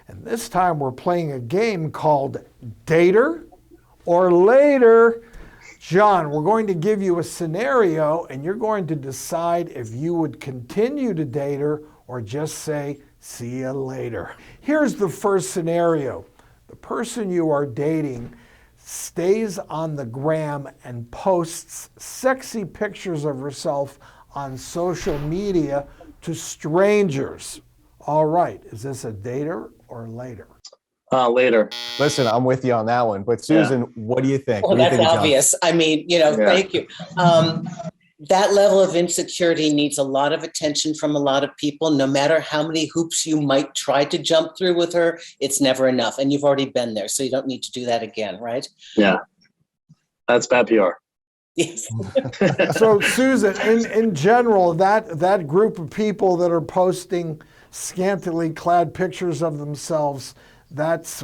And this time we're playing a game called Dater or Later. Jon, we're going to give you a scenario and you're going to decide if you would continue to date her or just say, see you later. Here's the first scenario. The person you are dating stays on the gram and posts sexy pictures of herself on social media to strangers. All right, is this a dater or later? Later. Listen, I'm with you on that one. But Susan, what do you think? Well, that's obvious. I mean, thank you. That level of insecurity needs a lot of attention from a lot of people. No matter how many hoops you might try to jump through with her, it's never enough. And you've already been there, so you don't need to do that again, right? Yeah. That's bad PR. Yes. So, Susan, in general, that group of people that are posting scantily clad pictures of themselves, that's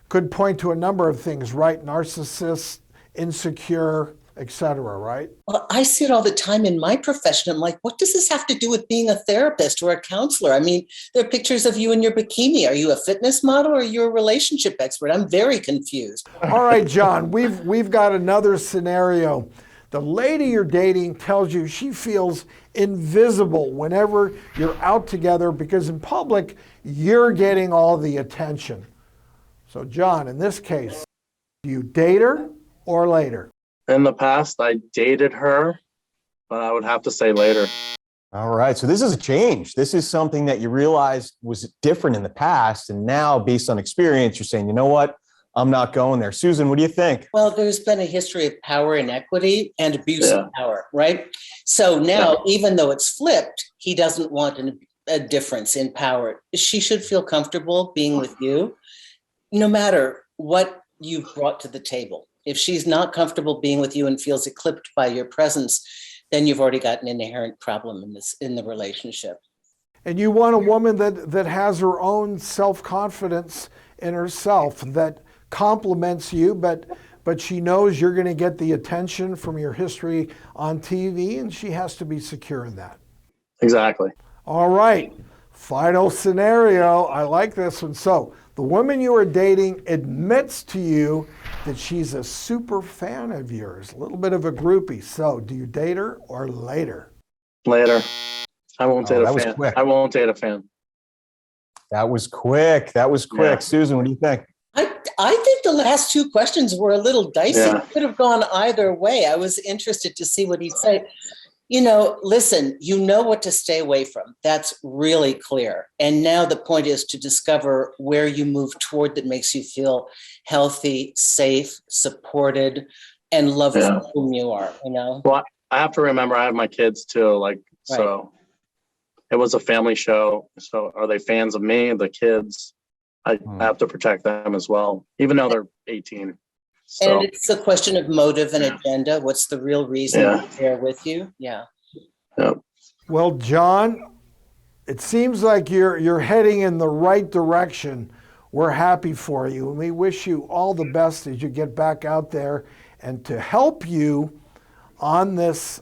could point to a number of things, right? Narcissist, insecure, etc., right? Well, I see it all the time in my profession. I'm like, what does this have to do with being a therapist or a counselor? I mean, there are pictures of you in your bikini. Are you a fitness model or are you a relationship expert? I'm very confused. All right, Jon, we've got another scenario. The lady you're dating tells you she feels invisible whenever you're out together because in public, you're getting all the attention. So, Jon, in this case, do you date her or later? In the past, I dated her, but I would have to say later. All right. So this is a change. This is something that you realized was different in the past. And now, based on experience, you're saying, you know what? I'm not going there. Susan, what do you think? Well, there's been a history of power inequity and abuse of power, right? So now, even though it's flipped, he doesn't want a difference in power. She should feel comfortable being with you, no matter what you've brought to the table. If she's not comfortable being with you and feels eclipsed by your presence, then you've already got an inherent problem in the relationship. And you want a woman that has her own self-confidence in herself, that compliments you, but she knows you're going to get the attention from your history on TV, and she has to be secure in that. Exactly. All right, final scenario. I like this one. So the woman you are dating admits to you that she's a super fan of yours, a little bit of a groupie. So do you date her or later? Later. I won't date a fan. Quick. I won't date a fan. That was quick. Yeah. Susan, what do you think? I think the last two questions were a little dicey. Yeah. It could have gone either way. I was interested to see what he'd say. Listen, you know what to stay away from. That's really clear. And now the point is to discover where you move toward that makes you feel healthy, safe, supported, and love for whom you are, Well, I have to remember I have my kids too. So it was a family show. So are they fans of me, the kids? I have to protect them as well, even though they're 18. So. And it's a question of motive and agenda. What's the real reason they're with you? Yeah. Well, Jon, it seems like you're heading in the right direction. We're happy for you, and we wish you all the best as you get back out there. And to help you on this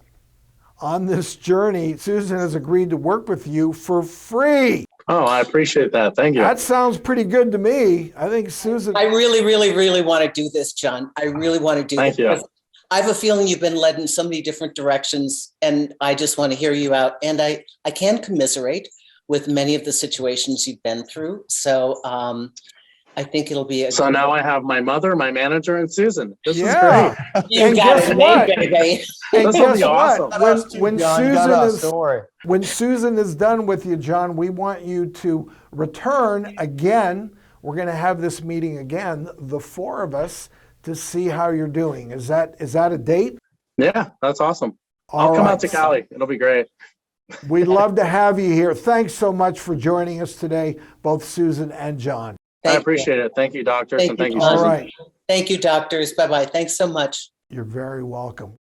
journey, Susan has agreed to work with you for free. Oh, I appreciate that. Thank you. That sounds pretty good to me. I think Susan... I really, really, really want to do this, Jon. I really want to do this. Thank you. I have a feeling you've been led in so many different directions, and I just want to hear you out. And I can commiserate with many of the situations you've been through. So I think it'll be So now I have my mother, my manager, and Susan. This is Yeah. great. You And got guess it, what? baby. And This will guess be awesome. what? When When Susan is done with you, Jon, we want you to return again. We're going to have this meeting again, the four of us, to see how you're doing. Is that a date? Yeah, that's awesome. All I'll come right. out to Cali. It'll be great. We'd love to have you here. Thanks so much for joining us today, both Susan and Jon. I appreciate it. Thank you, doctors, and thank you, Jon. Susan. All right. Thank you, doctors. Bye-bye. Thanks so much. You're very welcome.